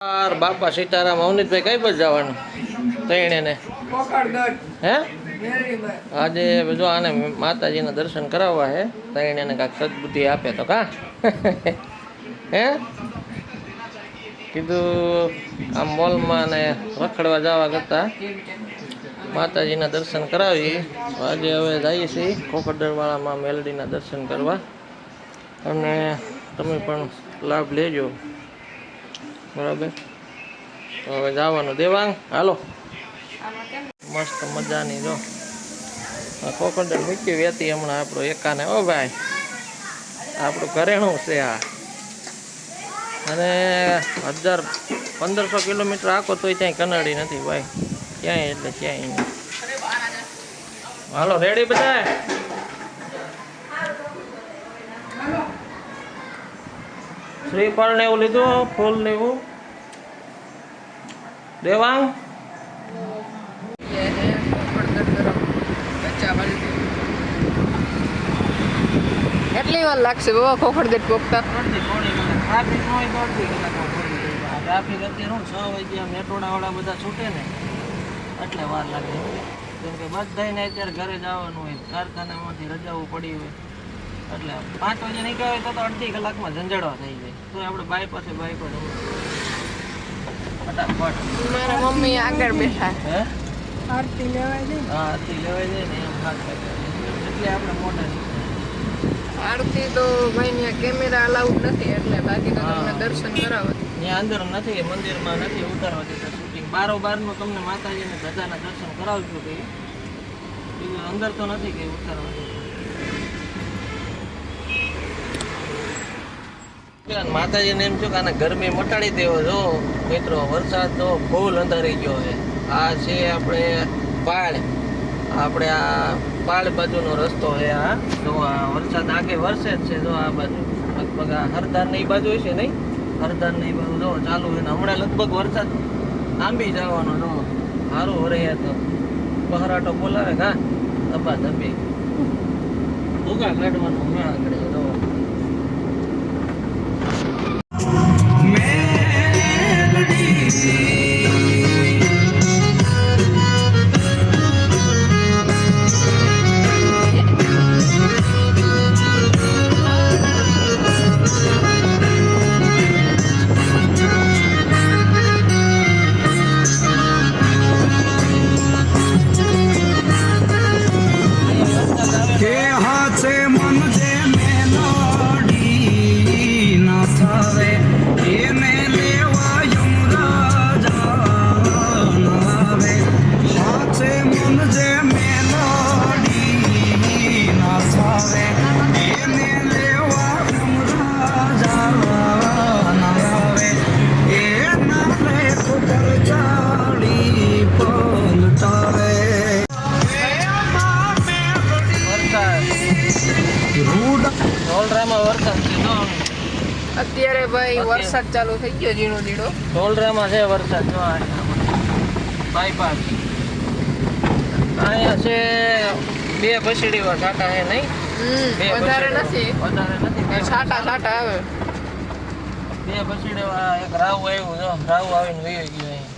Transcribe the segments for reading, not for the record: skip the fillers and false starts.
બાપા સીતારામ અવનીતભાઈ કઈ બાજુ જવાનું તૈણે ને હે આજે જો આને માતાજીના દર્શન કરાવવા હે તૈણે ને કાંઈક સદબુદ્ધિ આપે તો કા હે કીધું આમ મોલમાં ને રખડવા જવા કરતા માતાજીના દર્શન કરાવી આજે હવે જઈએ છીએ ખોખરદરવાળામાં મેલડીના દર્શન કરવા અને તમે પણ લાભ લેજો બરાબર તો હવે જવાનું દેવાંગ હાલો મસ્ત મજાની જો ખોખરદર મૂકી વેતી હમણાં આપણો એકાને ઓ ભાઈ આપણું ઘરેણું છે આ અને 1500 કિલોમીટર આખો તોય ત્યાં કનાડી નથી ભાઈ ક્યાંય એટલે ક્યાંય નહીં હાલો રેડી બધા શ્રીફળ ને એવું લીધું ફૂલ ને એવું દેવાંગ કેટલી વાર લાગશે બાબા ખોખરદર પોકતા ટ્રાફિક અત્યારે હું 6 વાગ્યા મેટ્રોડા વાળા બધા છૂટે ને એટલે વાર લાગે કેમ કે બધાને અત્યારે ઘરે જવાનું હોય કારખાનામાંથી રજાઓ પડી હોય એટલે 5 વાગે નીકળ્યા હોય તો અડધી કલાકમાં ઝંઝાડવા થઈ જાય તો આપણે બાઈક ફટાફટ મારા મમ્મી આગળ બેઠા હે આરતી લેવાય જાય હા આરતી લેવાય જાય ને એમ ખાસ એટલે આપણે મોટા આરતી તો ભાઈ ત્યાં કેમેરા અલાઉડ નથી એટલે બાકી તો તમને દર્શન કરાવે ત્યાં અંદર નથી મંદિરમાં નથી ઉતારવા દેતા શૂટિંગ બારોબારનું તમને માતાજીને ધજાના દર્શન કરાવજો કે અંદર તો નથી કે ઉતારવા દેતા માતાજીને એમ થયું કે આને ગરમી મટાડી દેવો જો મિત્રો વરસાદ તો ફૂલ અંધારી ગયો છે આ છે આપણે આ પાળ બાજુનો રસ્તો છે આ જો આ વરસાદ આગે વરસે જ છે જો આ બાજુ લગભગ આ હરદાર ની બાજુ છે નહીં હરદાર ની બાજુ જો ચાલુ છે ને હમણાં લગભગ વરસાદ આંબી જવાનો જો સારું વરે તો બહરાટો બોલાવે કા ધબા ધબી ભૂગા કાઢવાનું હમણાં આગળ જો અત્યારે ભાઈ વરસાદ ચાલુ થઈ ગયો ઝીણો ઝીણો ટોલરામાં છે વરસાદ જો બાયપાસ અહીંયા છે 2 પછડીવા છાંટા છે નહીં વધારે નથી છાંટા આવે 2 પછડીવા એક રાવ આવ્યું જો રાવ આવીને વહી ગયો અહીં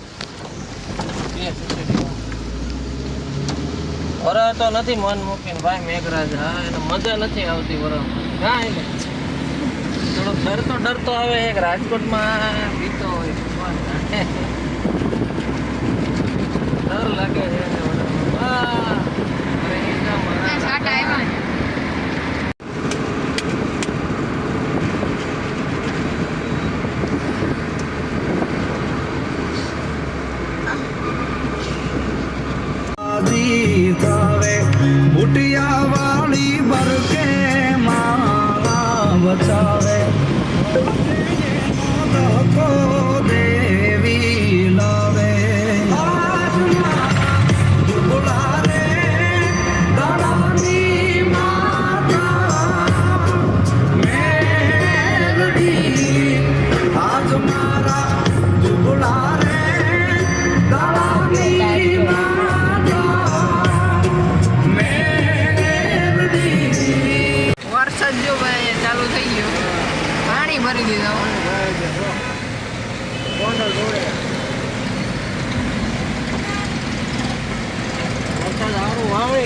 2 પછડીવા વરા તો નથી મન મૂકીને ભાઈ મેઘરાજ હા એને મજા નથી આવતી વરામાં હા એને થોડોક ડરતો આવે એક રાજકોટમાં બીતો હોય ડર લાગે છે બુટિયા વાળી બરકે મારા બચાવે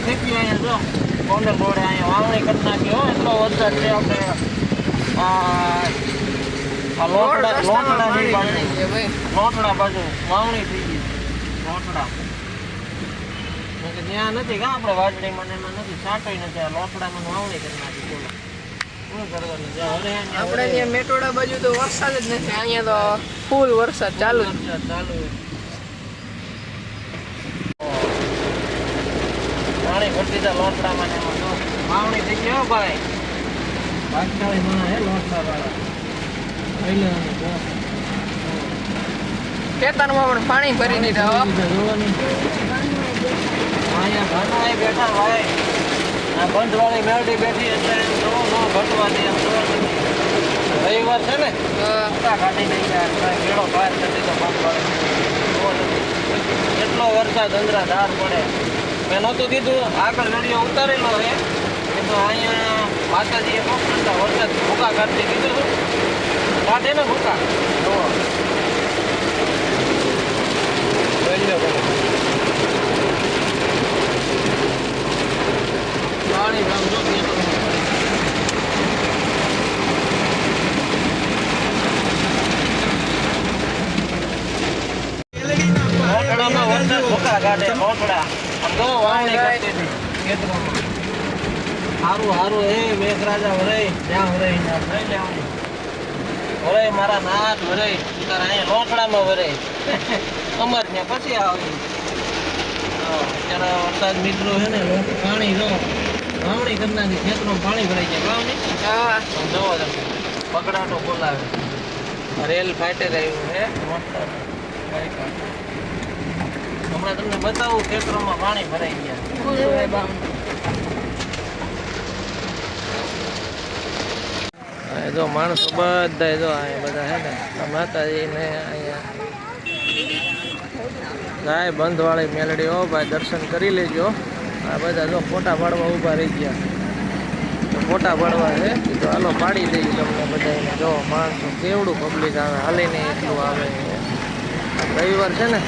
થઈ ગયું અહીંયા જો ગોંડલ રોડે અહીંયા વાવણી કરી નાખી હો એટલો વરસાદ છે આપણે આ લોટડાની બાજુ લોટડા બાજુ વાવણી થઈ ગઈ લોટડા ત્યાં નથી કા આપણે વાજડીમાં ને એમાં નથી સાટોય નથી આ લોટડામાં વાવણી કરી નાખી બોલો શું કરવાનું આપણે ત્યાં મેટોડા બાજુ તો વરસાદ જ નથી, અહીંયા તો ફૂલ વરસાદ ચાલુ જ. ચાલુ પાણી ભરતી હતા લોટડામાં ને એમાં જો વાવણી થઈ ગઈ હો ભાઈ વાટકાળી માં હે લોટડા વાળા ખેતરમાં પણ પાણી ભરી દીધા હો. અહીંયા ઘટવાય બેઠા ભાઈ આ બંધવાળી મેળડી બેઠી એટલે એમ જો નો ઘટવા દે એમ રવિવાર છે ને કાઢી દઈ મેળો બહાર થતી તો બંધવાળી એટલો વરસાદ અંદરાધાર પડે મેં નહોતું કીધું આગળ વિડીયો ઉતારેલો છે કે તો અહીંયા માતાજીએ મોકલતા વરસાદ ભૂકા કાઢતી કીધું કાઢે ને ભૂકા જુઓ જોઈ લો પાણી આમ જો લોટડામાં વરસાદ ભૂકા કાઢે લોટડા આમ જો વાવણી કરતી હતી ખેતરોમાં હારું એ મેઘરાજા વરાય જ્યાં વરાય ત્યાં લઈ લેવાનું વરાય મારા નાથ વરાય તારા અહીંયા લોટડામાં વરાય અમાર ત્યાં પછી આવે અત્યારે વરસાદ મિત્રો છે ને પાણી જો વાવણી કરી નાખી ખેતરમાં પાણી ભરાઈ જાય વાવણી હા જોવો તમે બગડાટો બોલાવે રેલ ફાટે રહ્યું છે હમણાં તમને બતાવું ખેતરોમાં પાણી ભરાઈ ગયા જો માણસો બધા જો અહીંયા બધા હે ને માતાજીને અહીંયા ગાય બંધવાળી મેલડી હો ભાઈ દર્શન કરી લેજો આ બધા જો ફોટા પાડવા ઊભા રહી ગયા તો ફોટા પાડવા છે તો હાલો પાડી દઈએ તમને બધાને જો માણસો કેવડું પબ્લિક આવે હાલીને એટલું આવે રવિવાર છે ને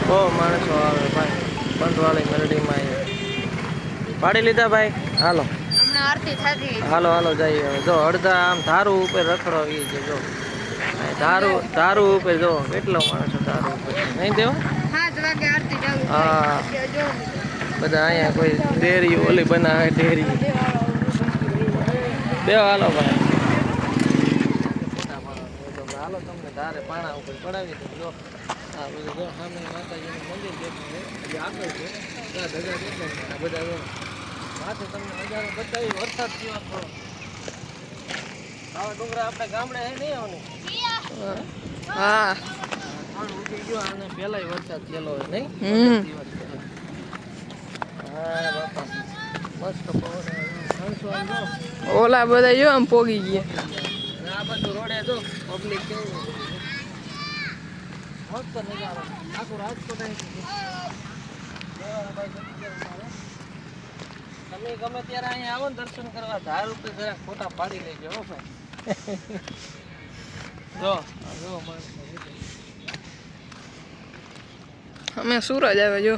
બહુ માણસો આવે ભાઈ બંધવાળી મેલડીમાં અહીંયા પાડી લીધા ભાઈ હાલો હાલો જઈએ હવે જો અડધા આમ ધારું ઉપર રખડો એ છે જો ધારું ઉપર જો કેટલો માણસો ધારું ઉપર નહીં દેવા હા બધા અહીંયા કોઈ ડેરી ઓલી બનાવે ડેરી દેવો હાલો ભાઈ હાલો તમને ધારે પાણા ઉપર પડાવી દો જો હા બધું જો સામે માતાજીનું મંદિર દેખાય છે આગળ છે ત્યાં ધજા દેખાય આ બધા જો માથે તમને નજારો બતાવી વરસાદ થયો થોડો આવા ડુંગરા આપણે ગામડે હે નહીં આવવાનું હા ઉઠી ગયો આને પહેલાય વરસાદ થયેલો હોય નહીં હા બાપા મસ્ત પવન માણસો આમ જો ઓલા બધા જો આમ પોગી ગયા આ બધું રોડે જો પબ્લિક કેવું મસ્ત નજારો આખું રાજકોટ તમે ગમે ત્યારે અહીંયા આવો ને દર્શન કરવા ધાર ઉપર જરાક ફોટા પાડી લેજો હો ભાઈ જો અમે સૂરજ આવે જો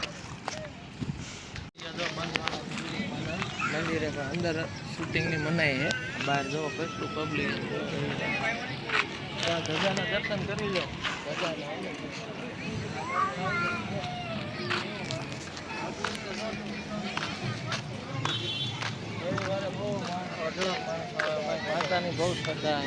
મંદિરે અંદર શૂટિંગની મનાઈ છે બહાર જો કેટલું પબ્લિક ધજાના દર્શન કરી લો માતાની બહુ શ્રદ્ધા